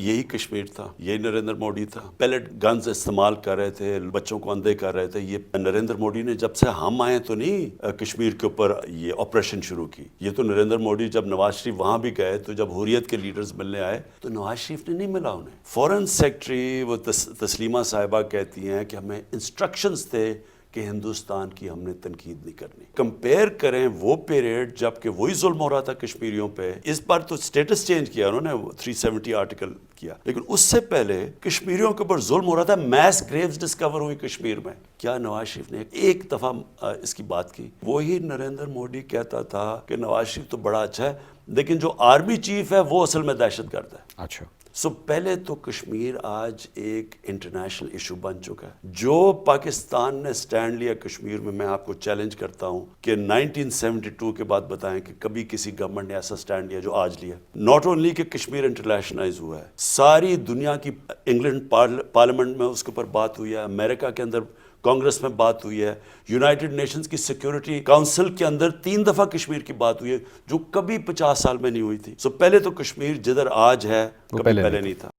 یہی کشمیر تھا، یہی نریندر مودی تھا. پیلٹ گنز استعمال کر رہے تھے، بچوں کو اندھے کر رہے تھے. یہ نریندر مودی نے جب سے ہم آئے تو نہیں کشمیر کے اوپر یہ آپریشن شروع کی. یہ تو نریندر مودی جب نواز شریف وہاں بھی گئے تو جب حریت کے لیڈرز ملنے آئے تو نواز شریف نے نہیں ملا انہیں. فورن سیکرٹری وہ تسلیمہ صاحبہ کہتی ہیں کہ ہمیں انسٹرکشنز تھے کہ ہندوستان کی ہم نے تنقید نہیں کرنی. کمپیئر کریں وہ پیریڈ جب کہ وہی ظلم ہو رہا تھا کشمیریوں پہ. اس بار تو سٹیٹس چینج کیا انہوں نے، 370 آرٹیکل کیا، لیکن اس سے پہلے کشمیریوں کے اوپر ظلم ہو رہا تھا. میس گریوز ڈسکور ہوئی کشمیر میں. کیا نواز شریف نے ایک دفعہ اس کی بات کی؟ وہی نریندر مودی کہتا تھا کہ نواز شریف تو بڑا اچھا ہے لیکن جو آرمی چیف ہے وہ اصل میں دہشت گرد ہے. اچھا، پہلے تو کشمیر آج ایک انٹرنیشنل ایشو بن چکا ہے. جو پاکستان نے سٹینڈ لیا کشمیر میں آپ کو چیلنج کرتا ہوں کہ 1972 کے بعد بتائیں کہ کبھی کسی گورنمنٹ نے ایسا سٹینڈ لیا جو آج لیا. ناٹ اونلی کہ کشمیر انٹرنیشنلائز ہوا ہے، ساری دنیا کی انگلینڈ پارلیمنٹ میں اس کے اوپر بات ہوئی ہے، امریکہ کے اندر کانگریس میں بات ہوئی ہے، یونائٹڈ نیشنز کی سیکیورٹی کاؤنسل کے اندر 3 دفعہ کشمیر کی بات ہوئی ہے جو کبھی 50 سال میں نہیں ہوئی تھی. پہلے تو کشمیر جدھر آج ہے کبھی پہلے نہیں تھا.